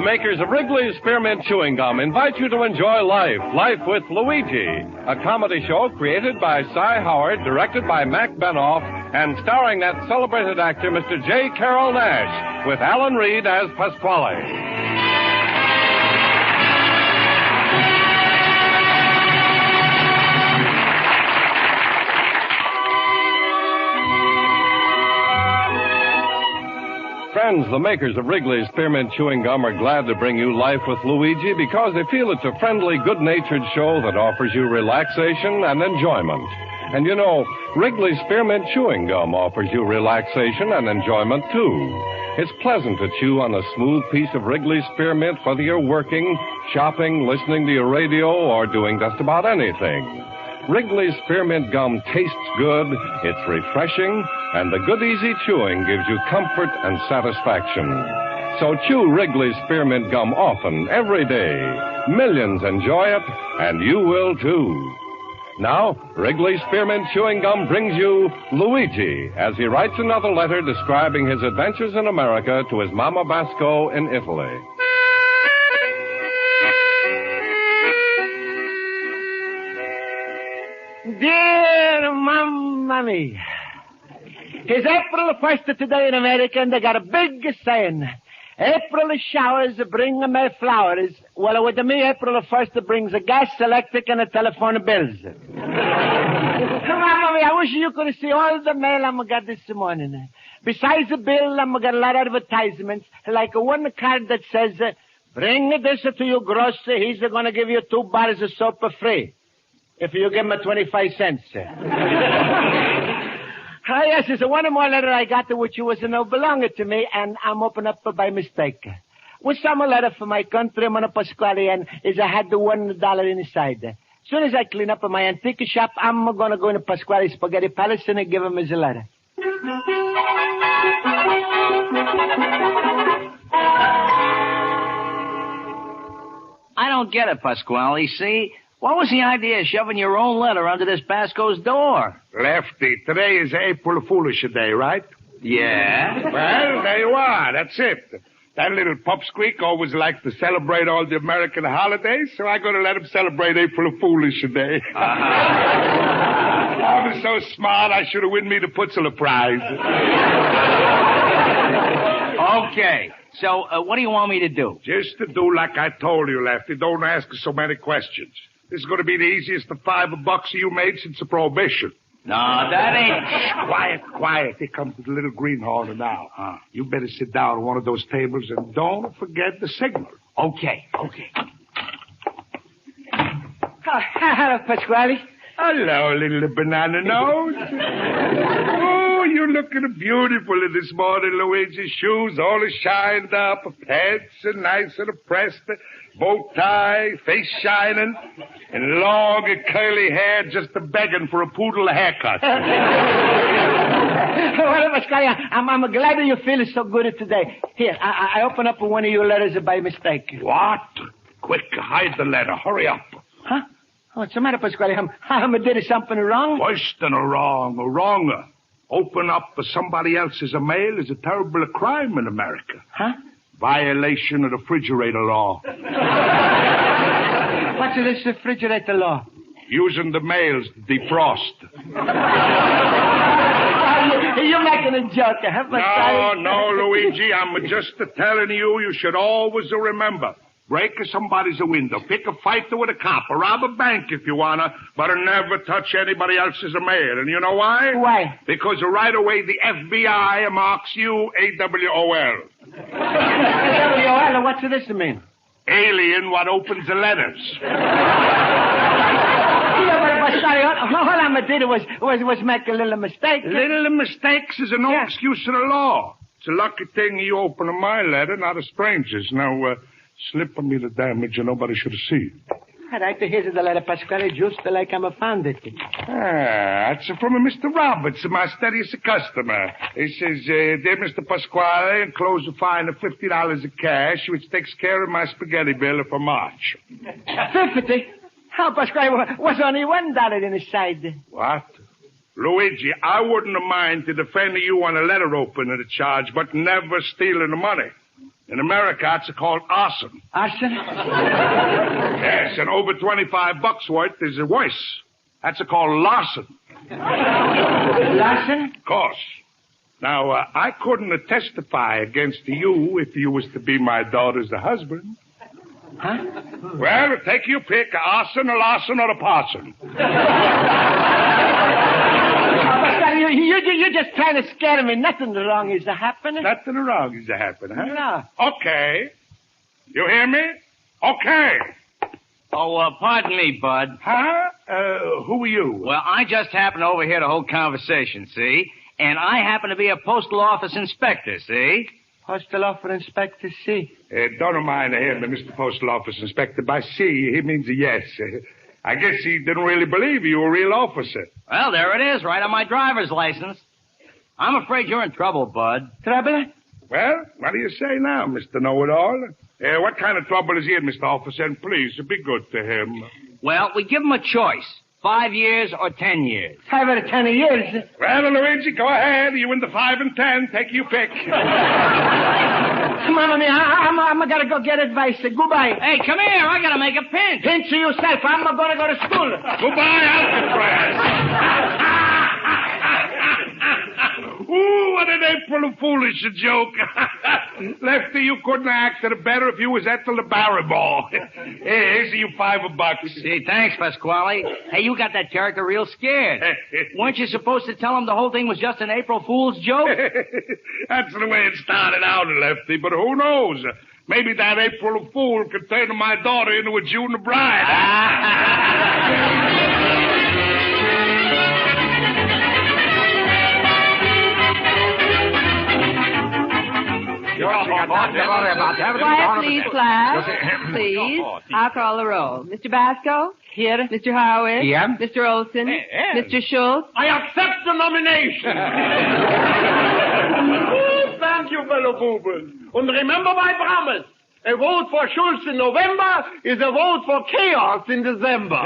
makers of Wrigley's Spearmint Chewing Gum, invite you to enjoy Life with Luigi, a comedy show created by Cy Howard, directed by Mac Benoff, and starring that celebrated actor, Mr. J. Carroll Nash, with Alan Reed as Pasquale. Friends, the makers of Wrigley's Spearmint Chewing Gum are glad to bring you Life with Luigi because they feel it's a friendly, good-natured show that offers you relaxation and enjoyment. And you know, Wrigley's Spearmint Chewing Gum offers you relaxation and enjoyment, too. It's pleasant to chew on a smooth piece of Wrigley's Spearmint, whether you're working, shopping, listening to your radio, or doing just about anything. Wrigley's Spearmint Gum tastes good, it's refreshing, and the good, easy chewing gives you comfort and satisfaction. So chew Wrigley's Spearmint Gum often, every day. Millions enjoy it, and you will, too. Now, Wrigley's Spearmint Chewing Gum brings you Luigi, as he writes another letter describing his adventures in America to his Mama Basco in Italy. Dear Mamma mia. It's April 1st today in America, and they got a big saying. April showers bring me flowers. Well, with me, April 1st brings a gas, electric, and a telephone bills. Mamma mia, I wish you could see all the mail I got this morning. Besides the bill, I got a lot of advertisements, like one card that says, bring this to your grocer. He's going to give you 2 bars of soap for free. If you give him 25 cents. Yes, there's one more letter I got which was no belonging to me, and I'm open up by mistake. Was some letter for my countryman Pasquale, and I had the $1 inside. As soon as I clean up my antique shop, I'm going to go into Pasquale's Spaghetti Palace and give him his letter. I don't get it, Pasquale, see? What was the idea of shoving your own letter under this Basco's door? Lefty, today is April Foolish Day, right? Yeah. Well, there you are. That's it. That little pupsqueak always likes to celebrate all the American holidays, so I'm going to let him celebrate April Foolish Day. I was so smart, I should have won me the Putzler Prize. Okay. So, what do you want me to do? Just to do like I told you, Lefty. Don't ask so many questions. This is going to be the easiest of $5 you made since the Prohibition. No, that ain't... Shh, quiet. Here comes the little greenhorn now. You better sit down at one of those tables and don't forget the signal. Okay. Hello, Pasquale. Hello, little banana nose. Oh, you're looking beautiful this morning, Luigi. Shoes all shined up, pants and nice and pressed, bow tie, face shining, and long curly hair just begging for a poodle haircut. Well, Pasquale, I'm glad you feel so good today. Here, I open up one of your letters by mistake. What? Quick, hide the letter. Hurry up. Huh? What's the matter, Pasquale? I did something wrong? Worse than a wrong, or wronger. Open up for somebody else's mail is a terrible crime in America. Huh? Violation of the refrigerator law. What's this refrigerator law? Using the mails to defrost. You're making a joke, huh, Pasquale? No, Luigi. I'm just telling you should always remember. Break somebody's window. Pick a fight with a cop. Or rob a bank if you wanna. But never touch anybody else's mail. And you know why? Why? Because right away the FBI marks you AWOL. AWOL? What's this mean? Alien what opens the letters. All I did was make a little mistake. Little mistakes is no excuse to the law. It's a lucky thing you opened my letter, not a stranger's. Now, slip me the damage and nobody should have seen. All right, here's the letter, Pasquale, just like I'm found it. That's from Mr. Roberts, my steadiest customer. He says, dear Mr. Pasquale, enclosed a fine of $50 of cash, which takes care of my spaghetti bill for March. 50? How, Pasquale, was only $1 inside. What? Luigi, I wouldn't have mind to defend you on a letter opener charge, but never stealing the money. In America, it's called arson. Arson? Yes, and over $25 worth is worse. That's called larceny. Larson? Of course. Now, I couldn't testify against you if you was to be my daughter's husband. Huh? Well, take your pick, arson, a larson, or a parson. You're just trying to scare me. Nothing wrong is happening. Nothing wrong is happening, huh? No. Okay. You hear me? Okay. Oh, pardon me, Bud. Huh? Who are you? Well, I just happened to overhear the whole conversation, see? And I happen to be a postal office inspector, see? Postal office inspector, see? Don't mind him, Mr. Postal Office Inspector. By C, he means a yes. I guess he didn't really believe you were a real officer. Well, there it is, right on my driver's license. I'm afraid you're in trouble, Bud. Trouble? Well, what do you say now, Mr. Know-It-All? What kind of trouble is he in, Mr. Officer? And please, be good to him. Well, we give him a choice. 5 years or 10 years. 5 or 10 years. Well, Luigi, go ahead. You in the 5 and 10. Take your pick. Mamma mia, I'm gonna go get advice. Goodbye. Hey, come here. I gotta make a pinch. Pinch yourself. I'm gonna go to school. Goodbye, Alcatraz. Ooh, what an April foolish joke. Lefty, you couldn't have acted better if you was Ethel the Barrymore. Here's you $5. See, thanks, Pasquale. Hey, you got that character real scared. Weren't you supposed to tell him the whole thing was just an April Fool's joke? That's the way it started out, Lefty, but who knows? Maybe that April Fool could turn my daughter into a June bride. Quiet, please, class. Please. I'll call the roll. Mr. Basco? Here. Mr. Howard? Yeah. Mr. Olson? Mr. Schultz? I accept the nomination. Thank you, fellow boobers. And remember my promise. A vote for Schultz in November is a vote for chaos in December.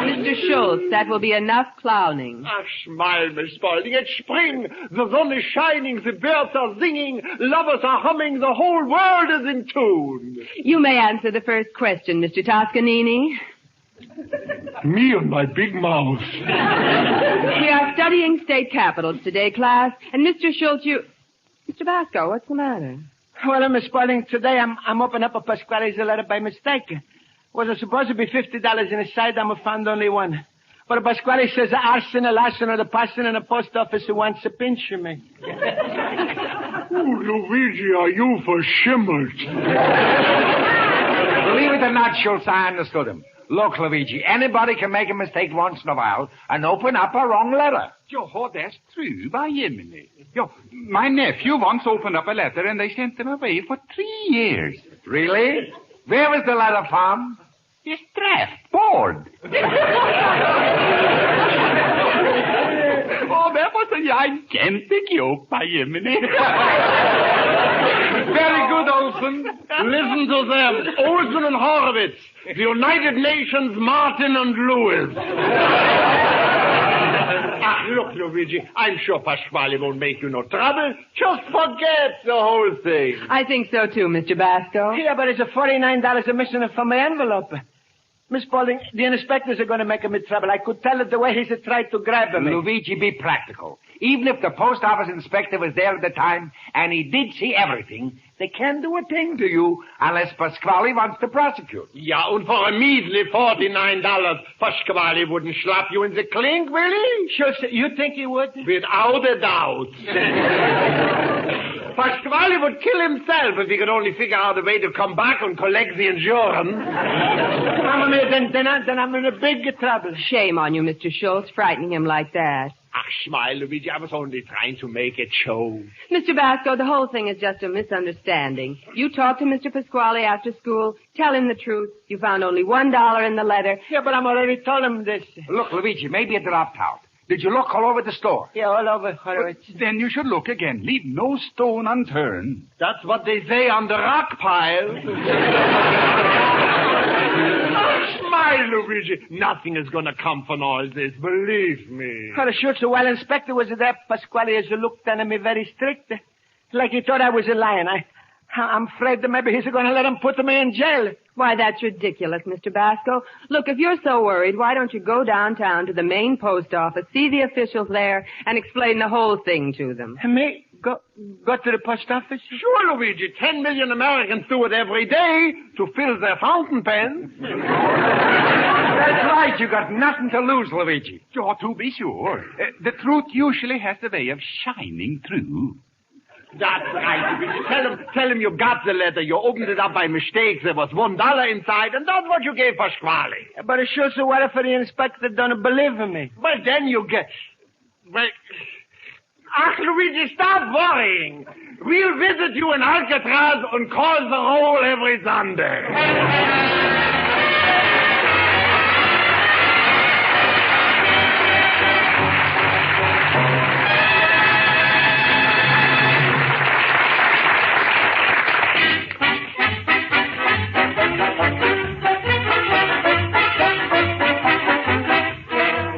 Mr. Schultz, that will be enough clowning. Ah, smile, Miss Spaulding. It's spring. The sun is shining. The birds are singing. Lovers are humming. The whole world is in tune. You may answer the first question, Mr. Toscanini. Me and my big mouth. We are studying state capitals today, class. And Mr. Schultz, Mr. Basco, what's the matter? Well, Miss Spaulding, today I'm opening up a Pasquale's letter by mistake. Was supposed to be $50 in his side. I found only one. But Pasquale says arson, a larson, or the parson in the post office who wants to pinch me. Luigi, are you for shimmered? Believe it or not, Schultz, I understood him. Look, Luigi, anybody can make a mistake once in a while and open up a wrong letter. Jo, that's true, by Jiminy. Jo, my nephew once opened up a letter and they sent him away for 3 years. Really? Where was the letter from? His draft Board. Oh, that was a gigantic joke, by Jiminy. Very good, Olson. Listen to them. Olson and Horowitz. The United Nations, Martin and Lewis. Look, Luigi, I'm sure Pasquale won't make you no trouble. Just forget the whole thing. I think so, too, Mr. Basco. Yeah, but it's a $49 missing from my envelope. Miss Spaulding, the inspectors are going to make him in trouble. I could tell it the way he's tried to grab him. Luigi, be practical. Even if the post office inspector was there at the time and he did see everything, they can't do a thing to you unless Pasquale wants to prosecute. Yeah, and for a measly $49, Pasquale wouldn't slap you in the clink, will he? Sure, you think he would? Without a doubt. Pasquale would kill himself if he could only figure out a way to come back and collect the insurance. Then I'm in a big trouble. Shame on you, Mr. Schultz, frightening him like that. Ah, smile, Luigi. I was only trying to make it show. Mr. Basco, the whole thing is just a misunderstanding. You talk to Mr. Pasquale after school, tell him the truth. You found only $1 in the letter. Yeah, but I'm already told him this. Look, Luigi, maybe it dropped out. Did you look all over the store? Yeah, all over. Then you should look again. Leave no stone unturned. That's what they say on the rock pile. Smile, Luigi. Nothing is going to come from all this, believe me. Well, sure, so while Inspector was there, Pasquale has looked at me very strict. Like he thought I was a lion. I'm afraid that maybe he's going to let him put me in jail. Why, that's ridiculous, Mr. Basco. Look, if you're so worried, why don't you go downtown to the main post office, see the officials there, and explain the whole thing to them? Me? Go to the post office? Sure, Luigi. 10 million Americans do it every day to fill their fountain pens. That's right. You got nothing to lose, Luigi. Oh, to be sure. The truth usually has the way of shining through. That's right, Luigi. Tell him you got the letter. You opened it up by mistake. There was $1 inside, and that's what you gave Pasquale. But it sure so what if the inspector don't believe in me? But then you get... Ach, Luigi, stop worrying. We'll visit you in Alcatraz and call the roll every Sunday.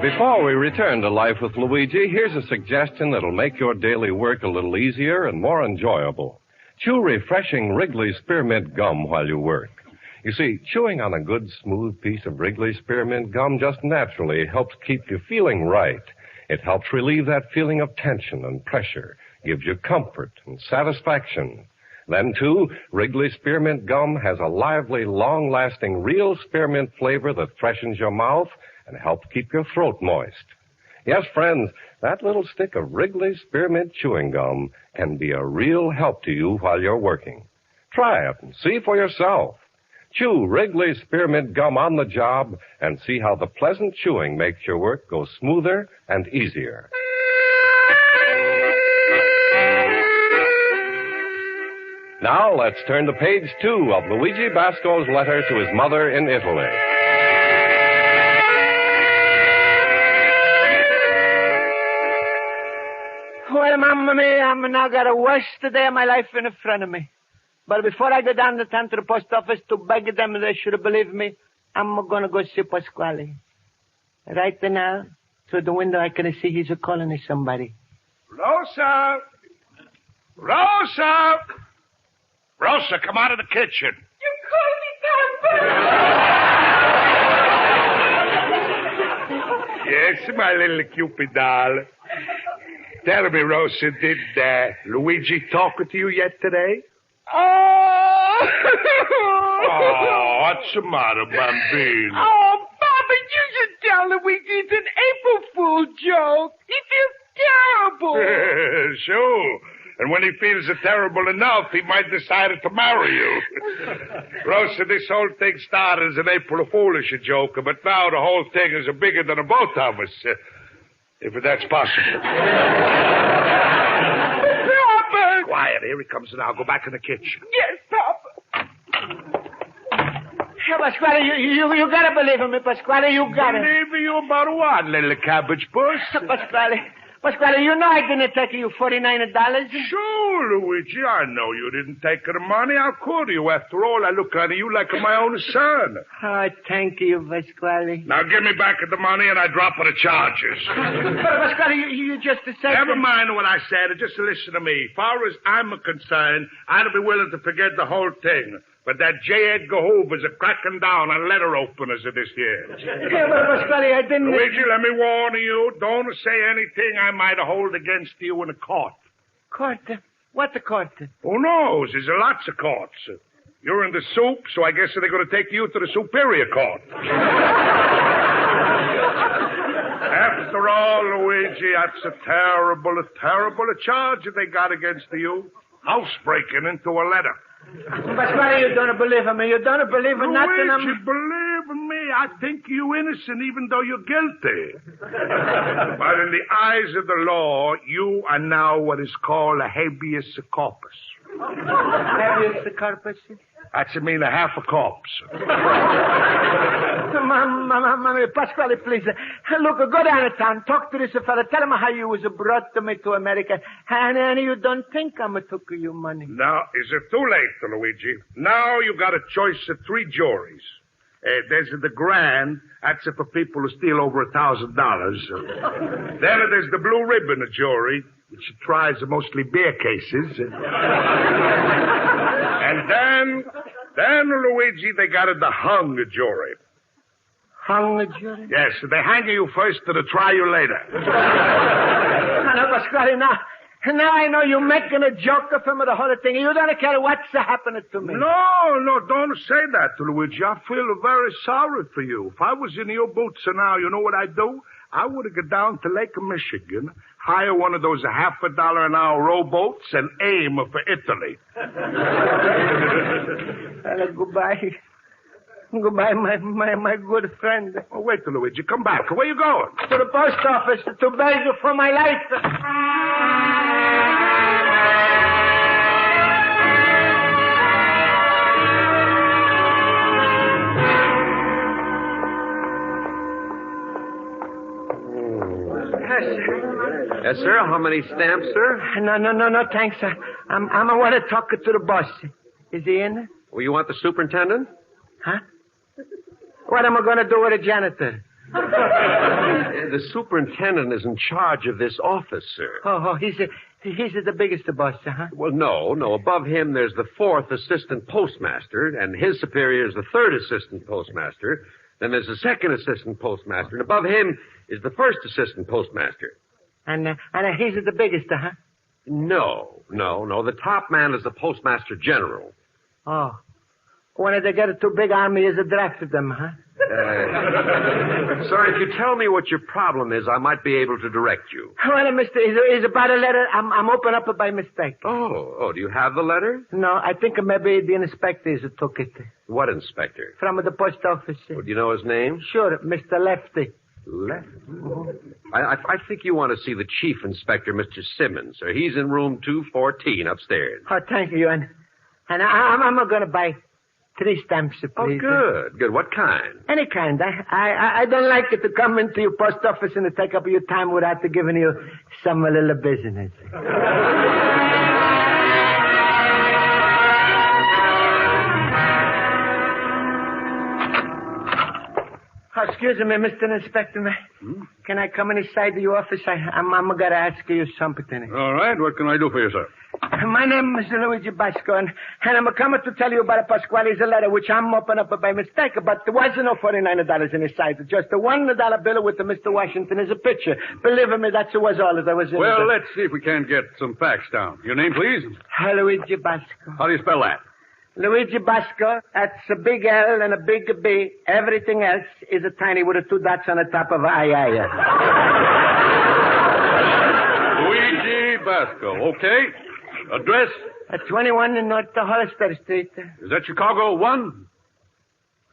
Before we return to Life with Luigi, here's a suggestion that'll make your daily work a little easier and more enjoyable. Chew refreshing Wrigley Spearmint Gum while you work. You see, chewing on a good, smooth piece of Wrigley Spearmint Gum just naturally helps keep you feeling right. It helps relieve that feeling of tension and pressure, gives you comfort and satisfaction. Then, too, Wrigley Spearmint Gum has a lively, long-lasting, real spearmint flavor that freshens your mouth and helps keep your throat moist. Yes, friends, that little stick of Wrigley Spearmint Chewing Gum can be a real help to you while you're working. Try it and see for yourself. Chew Wrigley Spearmint Gum on the job and see how the pleasant chewing makes your work go smoother and easier. Now let's turn to page 2 of Luigi Basco's letter to his mother in Italy. Well, Mamma mia, I'm now got a worst day of my life in front of me. But before I go down the town to the post office to beg them they should believe me, I'm going to go see Pasquale. Right now, through the window, I can see he's calling somebody. Rosa! Rosa! Rosa, come out of the kitchen. You called me, Papa! Yes, my little Cupid doll. Tell me, Rosa, did Luigi talk to you yet today? Oh! What's the matter, Bambino? Oh, Papa, you should tell Luigi it's an April Fool joke. He feels terrible. Sure. And when he feels it terrible enough, he might decide to marry you. Rosa, this whole thing started as an April Foolish joke, but now the whole thing is bigger than the both of us. If that's possible. Papa! Quiet, here he comes now. Go back in the kitchen. Yes, Papa. Hey, Pasquale, you gotta believe in me, Pasquale, you gotta. Believe you about what, little cabbage puss? Pasquale, you know I didn't take you $49. Sure, Luigi, I know you didn't take the money. How could you? After all, I look on you like my own son. Oh, thank you, Pasquale. Now give me back the money and I drop the charges. But, Pasquale, you just said... Never mind what I said. Just listen to me. Far as I'm concerned, I'd be willing to forget the whole thing. But that J. Edgar Hoover's cracking down on letter openers of this year. Yeah, but Pasquale, I didn't... Luigi, let me warn you. Don't say anything I might hold against you in a court. Court? What the court? Who knows? There's lots of courts. You're in the soup, so I guess they're going to take you to the Superior Court. After all, Luigi, that's a terrible charge they got against you. Housebreaking into a letter. Pasquale, you don't believe in me. You don't believe in nothing. Luigi, believe in me. I think you innocent even though you're guilty. But in the eyes of the law, you are now what is called a habeas corpus. Habeas corpus? That's mean a half a corpse. Mamma, Pasquale, please. Look, go down to town. Talk to this fella. Tell him how you was brought to me to America. And you don't think I'm took you money. Now, is it too late, Luigi? Now you got a choice of 3 juries. There's the Grand. That's for people who steal over $1,000. Then there's the Blue Ribbon jury, which tries mostly beer cases. And then, Luigi, they got the hung jury. Hung jury? Yes, they hang you first to try you later. No, Pasquale, now I know you're making a joke of him or the whole thing. You don't care what's happening to me. No, don't say that, Luigi. I feel very sorry for you. If I was in your boots now, you know what I'd do? I would have gone down to Lake Michigan, hire one of those $50 an hour rowboats, and aim for Italy. Goodbye. Goodbye, my good friend. Oh, wait, Luigi. Come back. Where you going? To the post office to beg you for my life. Yes, sir. How many stamps, sir? No, thanks. I want to talk to the boss. Is he in? Well, you want the superintendent? Huh? What am I going to do with a janitor? The superintendent is in charge of this office, sir. Oh, he's the biggest boss, huh? Well, no. Above him, there's the 4th assistant postmaster, and his superior is the 3rd assistant postmaster. Then there's the 2nd assistant postmaster, and above him is the 1st assistant postmaster. And he's the biggest, huh? No. The top man is the postmaster general. Oh. When they get a too big army, is drafted them, huh? Sir, if you tell me what your problem is, I might be able to direct you. Well, mister, is about a letter I'm open up by mistake. Oh, do you have the letter? No, I think maybe the inspector took it. What inspector? From the post office. Well, do you know his name? Sure, Mr. Lefty. Lefty? I think you want to see the chief inspector, Mr. Simmons, sir. He's in room 214 upstairs. Oh, thank you. And I'm going to buy 3 stamps, please. Oh, good. What kind? Any kind. I don't like it to come into your post office and to take up your time without giving you some little business. Oh, excuse me, Mr. Inspector. Can I come inside your office? I'm going to ask you something. All right. What can I do for you, sir? My name is Luigi Basco, and I'm coming to tell you about Pasquale's letter, which I'm opened up by mistake, but there wasn't no $49 inside. Just a $1 bill with the Mr. Washington as a picture. Believe me, that was all that was in it. Well, let's see if we can't get some facts down. Your name, please? Luigi Basco. How do you spell that? Luigi Basco, that's a big L and a big B. Everything else is a tiny with 2 dots on the top of I. Luigi Basco, okay. Address? 21 in North Hollister Street. Is that Chicago 1?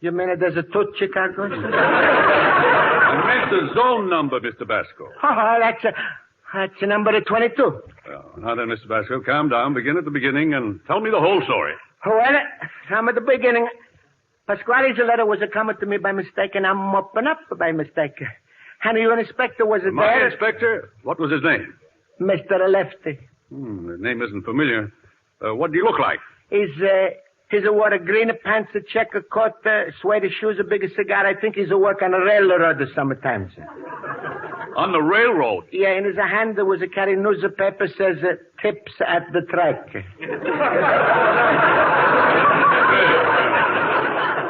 You mean there's a 2 Chicago? I meant the zone number, Mr. Basco. Oh, that's number 22. Well, now then, Mr. Basco, calm down. Begin at the beginning and tell me the whole story. Well, from the beginning, Pasquale's letter was coming to me by mistake, and I'm open up by mistake. And your inspector was there. My inspector? What was his name? Mr. Lefty. The name isn't familiar. What do you look like? He's wore a green pants, a checker coat, suede shoes, a big cigar. I think he's work on a railroad sometimes. On the railroad? Yeah, in his hand there was a carry newspaper says tips at the track.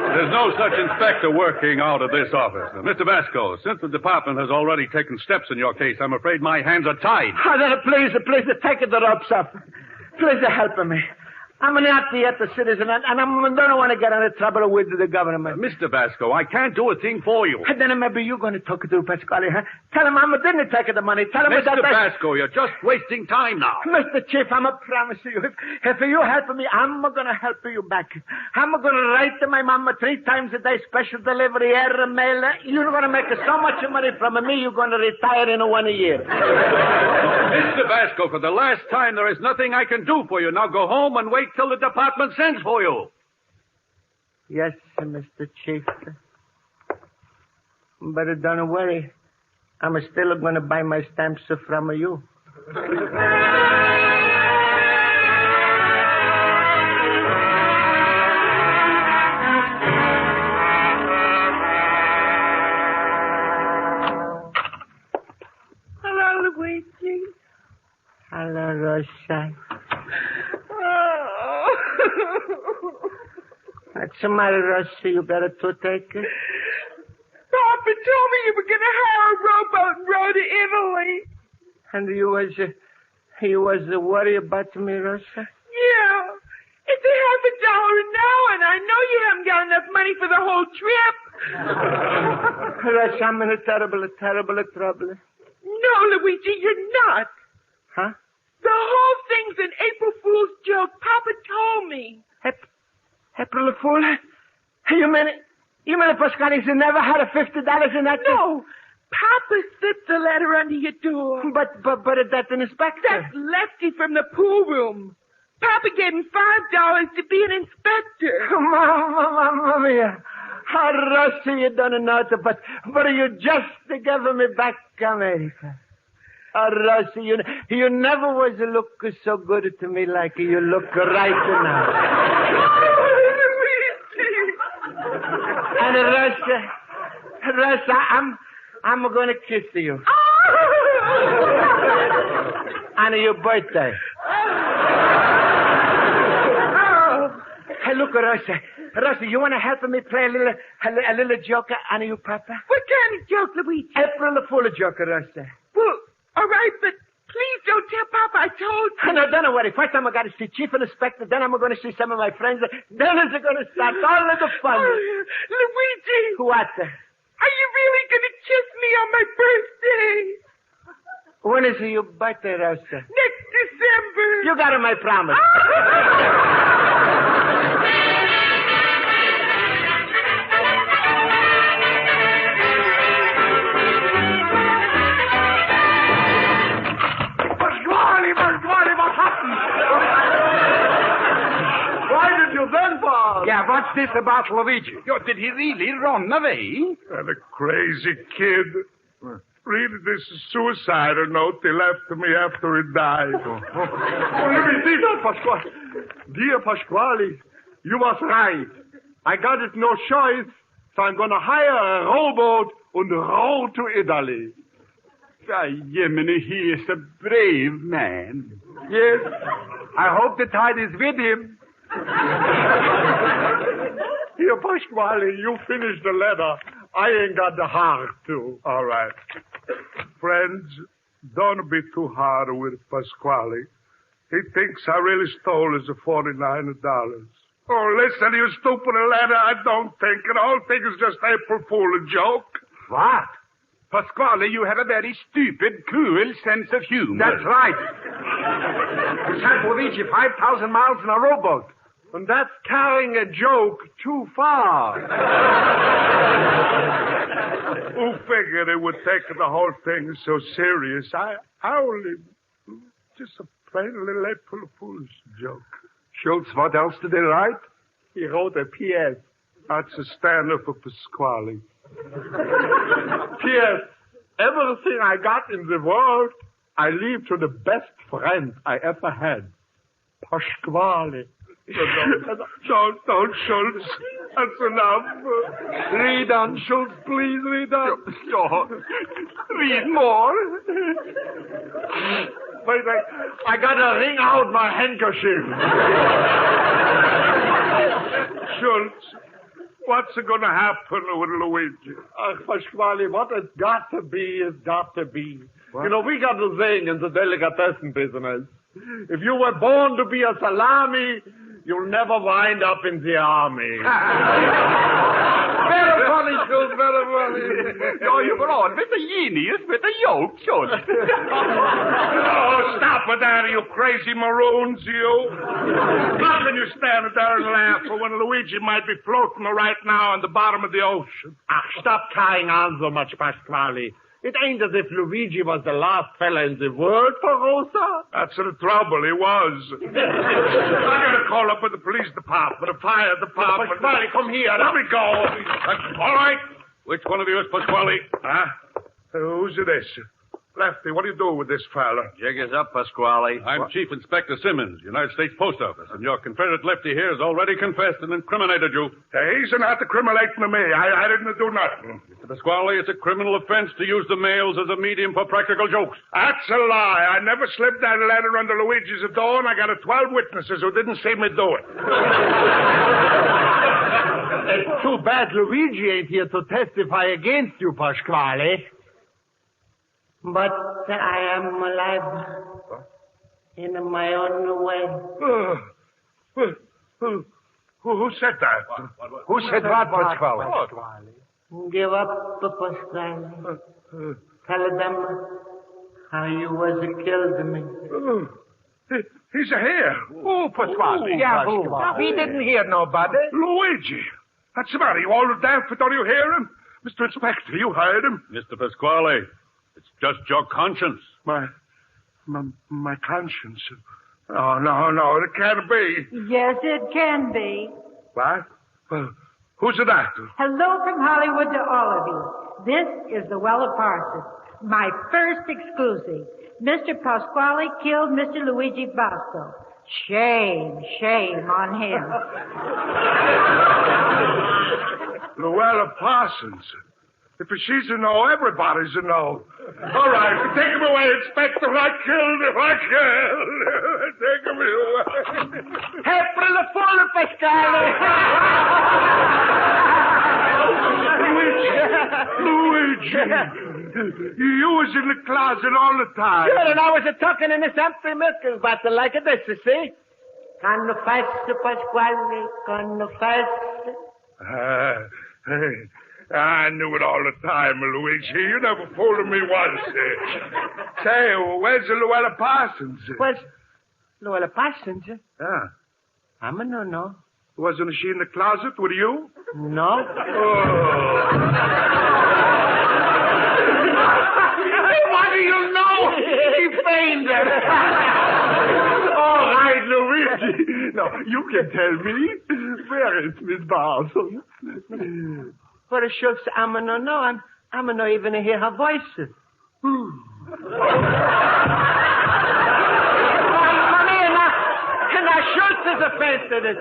There's no such inspector working out of this office. Now, Mr. Basco, since the department has already taken steps in your case, I'm afraid my hands are tied. Oh, then please, take the ropes off. Please help me. I'm not yet a citizen, and I don't want to get into trouble with the government. Mr. Basco, I can't do a thing for you. And then maybe you're going to talk to Pasquale, huh? Tell him I didn't take the money. Tell him Mr. Basco, you're just wasting time now. Mr. Chief, I'm a promise you. If you help me, I'm going to help you back. I'm going to write to my mama 3 times a day, special delivery, air, mail. You're going to make so much money from me, you're going to retire in 1 year. Mr. Basco, for the last time, there is nothing I can do for you. Now go home and wait till the department sends for you. Yes, Mr. Chief. But don't worry. I'm still going to buy my stamps from you. Hello, Rosa. What's the matter, Rosa? You got a toothache? Papa told me you were going to hire a rowboat and row to Italy. And you was worried about me, Rosa? Yeah. It's $50 now, and I know you haven't got enough money for the whole trip. Rosa, I'm in a terrible trouble. No, Luigi, you're not. Huh? The whole thing's an April Fool's joke. Papa told me. April Fool? You mean Pasquale's never had a $50 in that? No. Papa slipped the letter under your door. But that's an inspector. That's Lefty from the pool room. Papa gave him $5 to be an inspector. Mamma mia. Oh, Rosa, you don't know it, but you just gave me back America. Oh, Rosa, you never was look so good to me like you look right now. And Rosa, I'm gonna kiss you. On your birthday. Hey, look, Rosa. Rosa, you want to help me play a little joke on you, Papa? What kind of joke, Luigi? April Fool joke, Rosa. Well, all right, but please don't tell Papa I told you. No, don't worry. First I'm going to see Chief Inspector, then I'm going to see some of my friends. Then it's going to start all of the fun. Luigi! What? Are you really going to kiss me on my birthday? When is your birthday, Rosa? Next December. You got my promise. Pasquale, what happened? Why did you then fall? Yeah, what's this about Luigi? Did he really run away? And a crazy kid. Really, this is suicidal note they left to me after he died. Let me see that, Pasquale. Dear Pasquale, you was right. I got it no choice, so I'm going to hire a rowboat and row to Italy. Jiminy, he is a brave man. Yes, I hope the tide is with him. Here, Pasquale, you finish the letter. I ain't got the heart to. All right. Friends, don't be too hard with Pasquale. He thinks I really stole his $49. Oh, listen, you stupid letter. I don't think it. The whole thing is just April Fool joke. What? Pasquale, you have a very stupid, cruel sense of humor. That's right. You sent Luigi 5,000 miles in a rowboat. And that's carrying a joke too far. Who figured it would take the whole thing so serious? I only... Just a plain little April Fool's joke. Schultz, what else did he write? He wrote a P.S. That's a standard for Pasquale. P.S. Everything I got in the world, I leave to the best friend I ever had. Pasquale. Don't, Schultz. That's enough. Read on, Schultz, please, read on. Read more. Wait, I gotta wring out my handkerchief. Schultz, what's going to happen with Luigi? Pasquale, what has got to be has got to be. What? You know, we got the saying in the delicatessen business. If you were born to be a salami, you'll never wind up in the army. Very funny, Schultz, very funny. You were on with the genius, with the yoke, Schultz. Oh, stop with that, you crazy maroons, you. How can you stand there and laugh when Luigi might be floating right now on the bottom of the ocean? Stop carrying on so much, Pasquale. It ain't as if Luigi was the last fella in the world for Rosa. That's the trouble, he was. I gotta call up with the police department, the fire department. Pasquale, come here. Let me go. All right. Which one of you is Pasquale? Huh? Who's this? Lefty, what do you do with this fella? Jig is up, Pasquale. I'm Chief Inspector Simmons, United States Post Office, and your Confederate Lefty here has already confessed and incriminated you. He's not incriminating me. I didn't do nothing. Mr. Pasquale, it's a criminal offense to use the mails as a medium for practical jokes. That's a lie. I never slipped that letter under Luigi's door, and I got 12 witnesses who didn't see me do it. It's too bad Luigi ain't here to testify against you, Pasquale. But I am alive in my own way. Who said that? Who said what, Pasquale? Give up, Pasquale. Tell them how you was killed me. He's here. Who, Pasquale? Yeah, who? He didn't hear nobody. Luigi. That's the matter. You all deaf, but don't you hear him? Mr. Inspector, you heard him. Mr. Pasquale, it's just your conscience. My conscience. Oh, no, it can't be. Yes, it can be. What? Well, who's that? Hello from Hollywood to all of you. This is Luella Parsons, my first exclusive. Mr. Pasquale killed Mr. Luigi Basco. Shame on him. Luella Parsons. If she's a no, everybody's a no. All right, take him away, Inspector. I killed him. Take him away. April the Fool, Pasquale. Luigi. You was in the closet all the time. Sure, and I was talking in this empty milk bottle like this, you see? Confess, Pasquale, confess. I knew it all the time, Luigi. You never fooled me once. Say, where's the Luella Parsons? Where's Luella Parsons? Yeah. I'm a no. Wasn't she in the closet with you? No. What do you know? He fainted. All right, Luigi. Now, you can tell me. Where is Miss Parsons? For a Schultz, I'm a no. I'm not even hear her voice. Now Schultz is offended.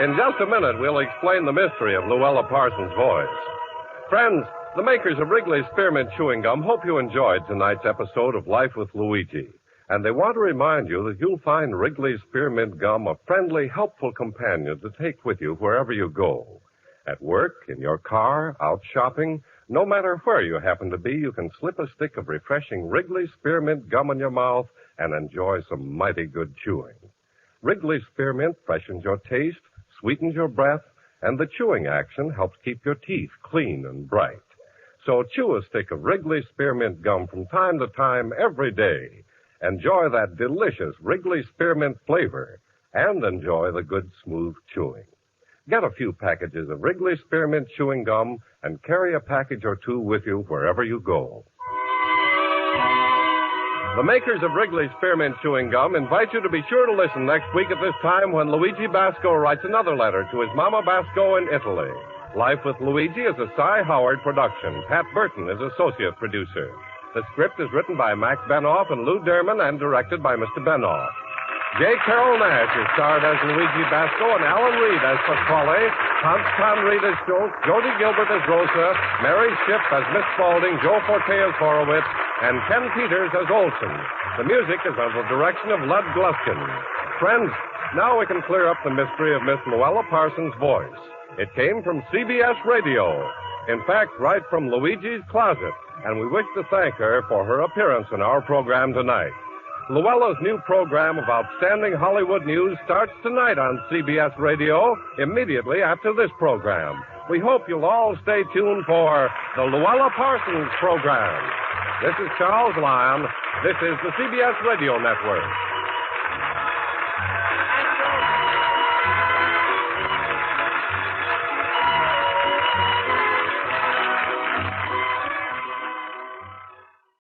In just a minute, we'll explain the mystery of Luella Parsons' voice. Friends, the makers of Wrigley's Spearmint Chewing Gum hope you enjoyed tonight's episode of Life with Luigi. And they want to remind you that you'll find Wrigley's Spearmint Gum a friendly, helpful companion to take with you wherever you go. At work, in your car, out shopping, no matter where you happen to be, you can slip a stick of refreshing Wrigley's Spearmint Gum in your mouth and enjoy some mighty good chewing. Wrigley's Spearmint freshens your taste, sweetens your breath, and the chewing action helps keep your teeth clean and bright. So chew a stick of Wrigley's Spearmint Gum from time to time every day. Enjoy that delicious Wrigley Spearmint flavor and enjoy the good, smooth chewing. Get a few packages of Wrigley Spearmint Chewing Gum and carry a package or two with you wherever you go. The makers of Wrigley Spearmint Chewing Gum invite you to be sure to listen next week at this time when Luigi Basco writes another letter to his Mama Basco in Italy. Life with Luigi is a Cy Howard production. Pat Burton is associate producer. The script is written by Max Benoff and Lou Derman and directed by Mr. Benoff. J. Carroll Nash is starred as Luigi Basco and Alan Reed as Pasquale, Conried as Schultz, Jody Gilbert as Rosa, Mary Shipp as Miss Spaulding, Joe Forte as Horowitz, and Ken Peters as Olson. The music is under the direction of Lud Gluskin. Friends, now we can clear up the mystery of Miss Luella Parsons' voice. It came from CBS Radio. In fact, right from Luigi's closet, and we wish to thank her for her appearance in our program tonight. Luella's new program of outstanding Hollywood news starts tonight on CBS Radio, immediately after this program. We hope you'll all stay tuned for the Luella Parsons program. This is Charles Lyon. This is the CBS Radio Network.